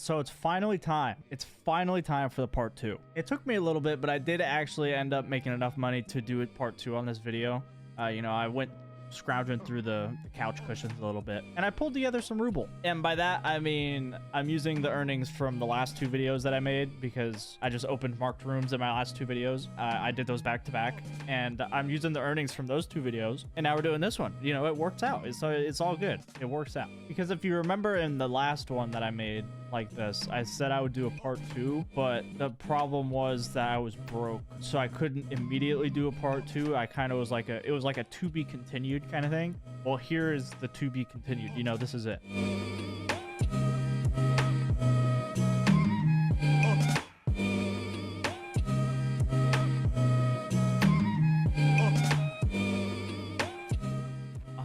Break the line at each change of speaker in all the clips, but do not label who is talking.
so it's finally time. It's finally time for the part 2. It took me a little bit, but I did actually end up making enough money to do it part 2 on this video. You know, I went scrounging through the couch cushions a little bit, and I pulled together some ruble. And by that, I mean, I'm using the earnings from the last 2 videos that I made, because I just opened marked rooms in my last 2 videos. I did those back to back, and I'm using the earnings from those 2 videos, and now we're doing this one. You know, it works out. It's all good. It works out. Because if you remember in the last one that I made like this, I said I would do a part 2, but the problem was that I was broke, so I couldn't immediately do a part 2. I kind of was like it was like a to be continued kind of thing. Well, here is the to be continued. You know, this is it.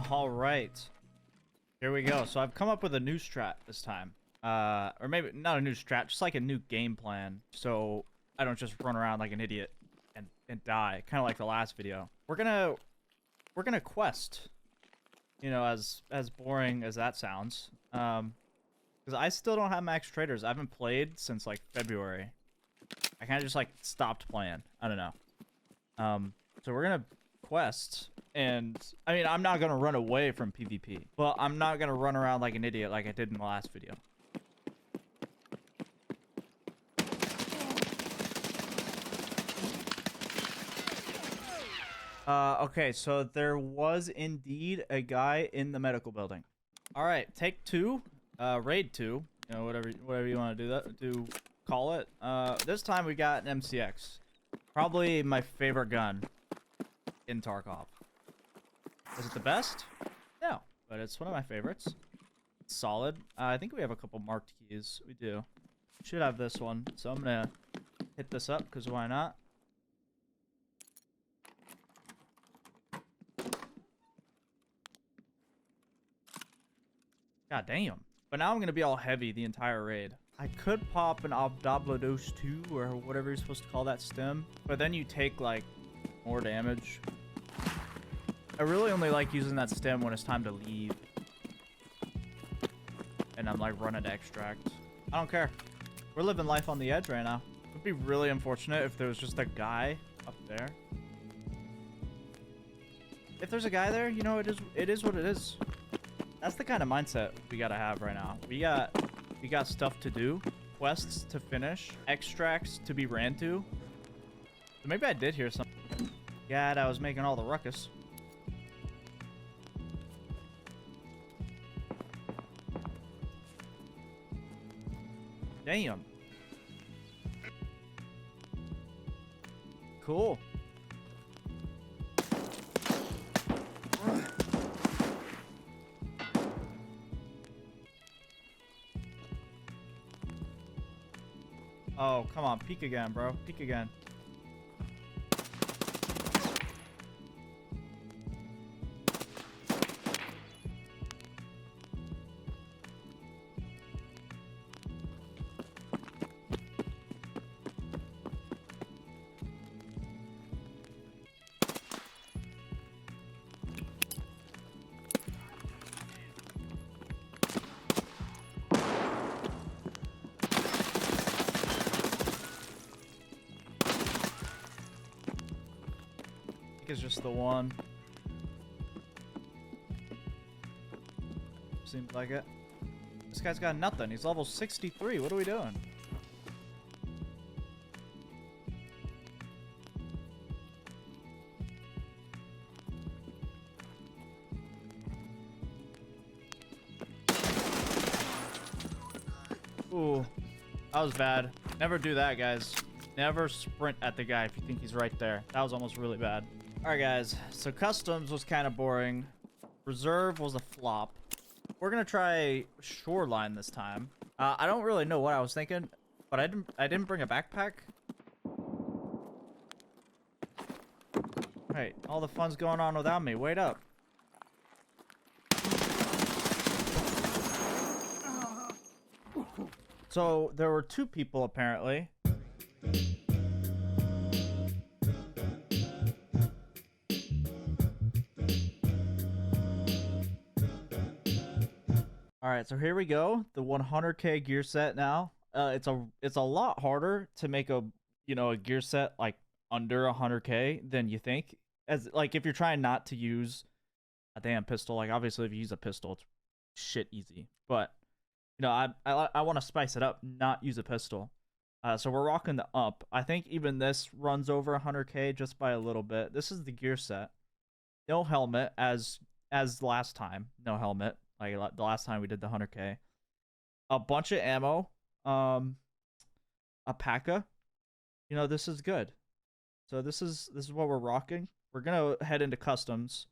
All right, here we go. So I've come up with a new strat this time. Or maybe not a new strat, just like a new game plan, so I don't just run around like an idiot and die, kind of like the last video. We're gonna quest, you know, as boring as that sounds, because I still don't have max traders. I haven't played since like February. I kind of just like stopped playing. I don't know. So we're gonna quest, and I mean, I'm not gonna run away from PvP, but I'm not gonna run around like an idiot like I did in the last video. Okay, so there was indeed a guy in the medical building. All right, take 2, raid 2, you know, whatever you want to call it. This time we got an MCX, probably my favorite gun in Tarkov. Is it the best? No, but it's one of my favorites. It's solid. I think we have a couple marked keys. We do. Should have this one, so I'm gonna hit this up because why not? God damn. But now I'm going to be all heavy the entire raid. I could pop an Obdoblodos 2 or whatever you're supposed to call that stem, but then you take like more damage. I really only like using that stem when it's time to leave. And I'm like running to extract. I don't care. We're living life on the edge right now. It would be really unfortunate if there was just a guy up there. If there's a guy there, you know, it is what it is. That's the kind of mindset we gotta have right now. We got stuff to do, quests to finish, extracts to be ran to. So maybe I did hear something. God, I was making all the ruckus. Damn. Cool. Oh, come on. Peek again, bro. Peek again. Is just the one. Seems like it. This guy's got nothing. He's level 63. What are we doing? Ooh, that was bad. Never do that, guys. Never sprint at the guy if you think he's right there. That was almost really bad. Alright guys, so customs was kind of boring. Reserve was a flop. We're gonna try shoreline this time. I don't really know what I was thinking, but I didn't bring a backpack. Hey, all the fun's going on without me. Wait up. So there were 2 people apparently. All right, so here we go. The 100K gear set now. It's a lot harder to make a a gear set like under 100K than you think. As like if you're trying not to use a damn pistol, like obviously if you use a pistol, it's shit easy. But I want to spice it up, not use a pistol. So we're rocking the up. I think even this runs over 100K just by a little bit. This is the gear set. No helmet as last time. No helmet like the last time we did the 100K. A bunch of ammo. A P.A.C.A. This is good. So this is what we're rocking. We're gonna head into customs.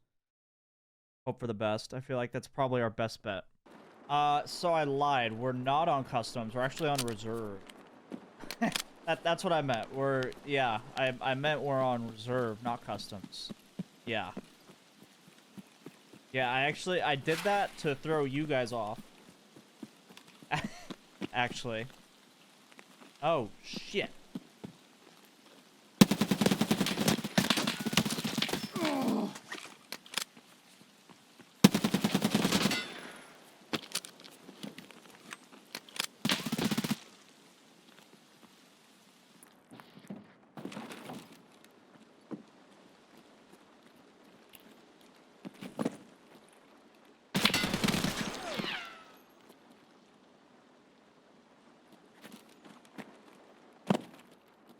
Hope for the best. I feel like that's probably our best bet. So I lied. We're not on customs. We're actually on reserve. That's what I meant. I meant we're on reserve, not customs. Yeah. Yeah, I did that to throw you guys off. Actually. Oh, shit.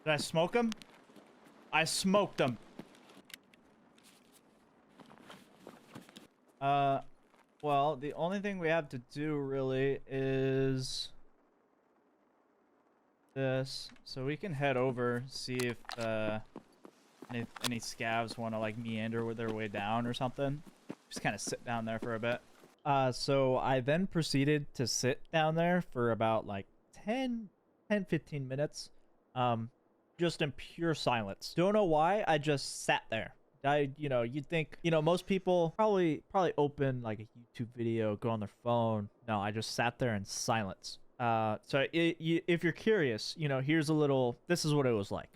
Did I smoke him? I smoked him. Well, the only thing we have to do really is this. So we can head over, see if any scavs want to like meander with their way down or something. Just kind of sit down there for a bit. So I then proceeded to sit down there for about like 10, 15 minutes. Just in pure silence. Don't know why, I just sat there. You'd think, most people probably open like a YouTube video, go on their phone. No, I just sat there in silence. So if you're curious, here's a little, this is what it was like.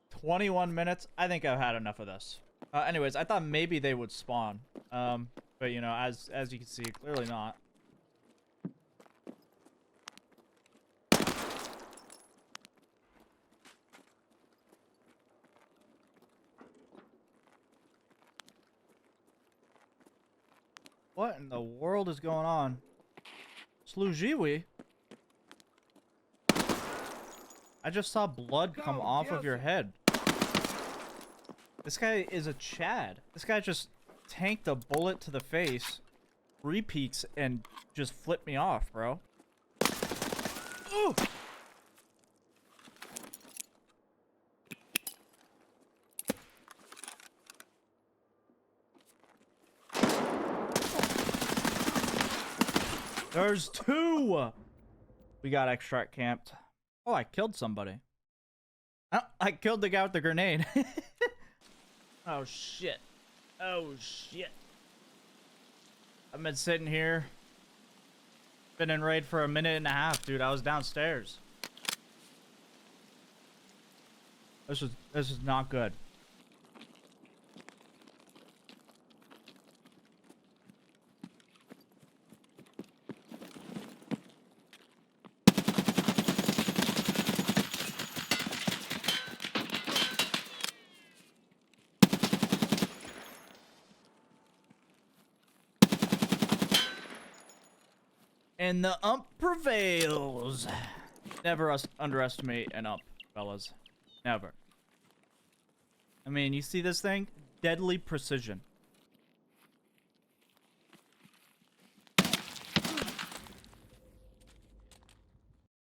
"21 minutes. I think I've had enough of this." Anyways, I thought maybe they would spawn. But as you can see, clearly not. What in the world is going on? Slujiwi? I just saw blood come off of your head. This guy is a Chad. This guy just tanked a bullet to the face, repeats, and just flipped me off, bro. Ooh! There's two! We got extract camped. Oh, I killed somebody. Oh, I killed the guy with the grenade. Oh, shit. Oh, shit. I've been sitting here. Been in raid for a minute and a half, dude. I was downstairs. This is not good. And the ump prevails. Never underestimate an ump, fellas. Never. I mean, you see this thing? Deadly precision. I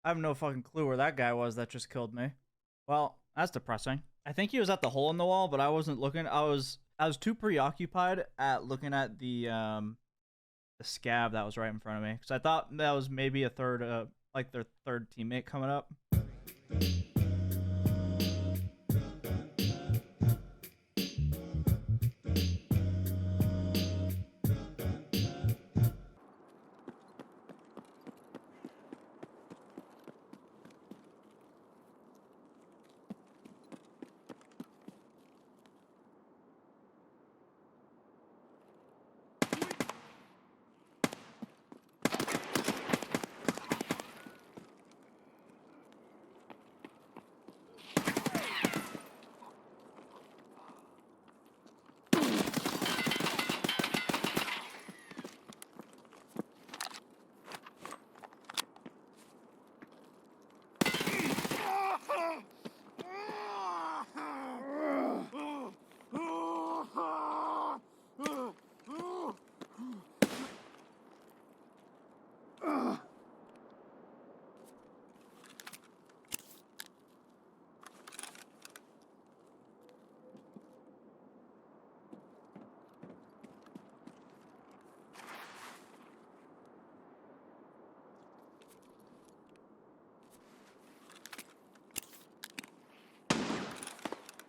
have no fucking clue where that guy was that just killed me. Well, that's depressing. I think he was at the hole in the wall, but I wasn't looking. I was too preoccupied at looking at the scav that was right in front of me, because I thought that was maybe a third, like their third teammate coming up.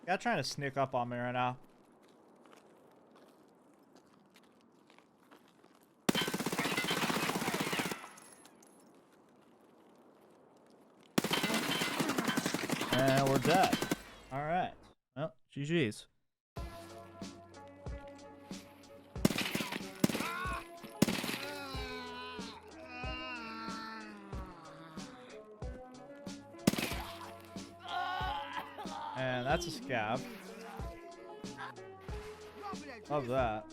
Y'all trying to sneak up on me right now. And we're dead. All right. Well, GG's. And that's a scav. Love that.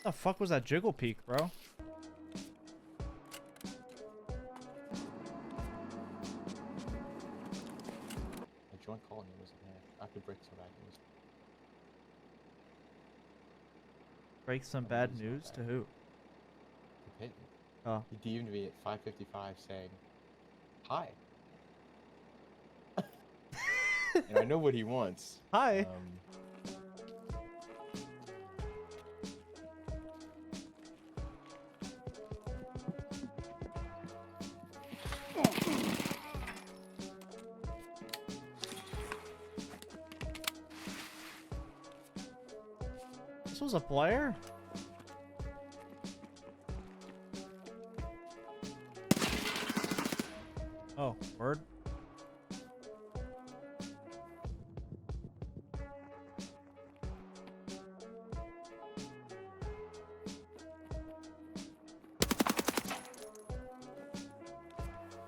What the fuck was that jiggle peak, bro?
Joint colony wasn't there. I could break some bad news.
Break some bad news to who?
The pit.
Oh.
He DM'd me at 5:55 saying, "Hi." And I know what he wants.
Hi. This was a player? Oh, word.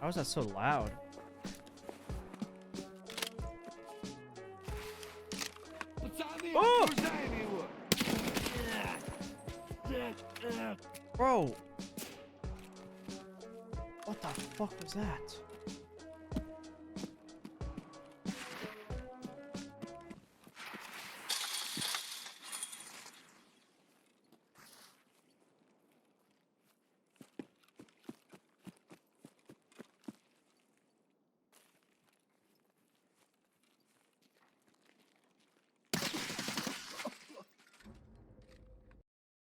How is that so loud? Oh! Bro! What the fuck was that?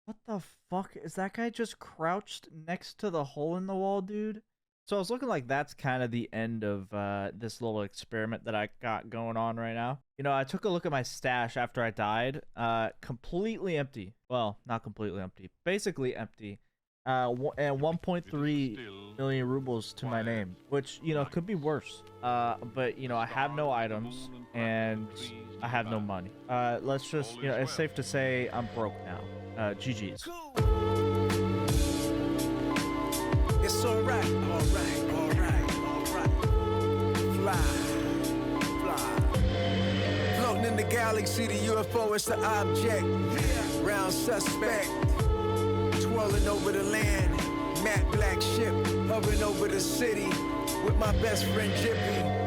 What the fuck? Is that guy just crouched next to the hole in the wall, dude? So I was looking like that's kind of the end of this little experiment that I got going on right now. You know, I took a look at my stash after I died. Completely empty. Well, not completely empty. Basically empty. And 1.3 million rubles to my name, which, you know, could be worse. But, you know, I have no items and I have no money. Let's just, you know, it's safe to say I'm broke now. GG's.
It's alright, alright, alright, alright. Fly. Floating in the galaxy, the UFO is the object. Round suspect. Twirling over the land. Matte black ship hovering over the city. With my best friend Jippy.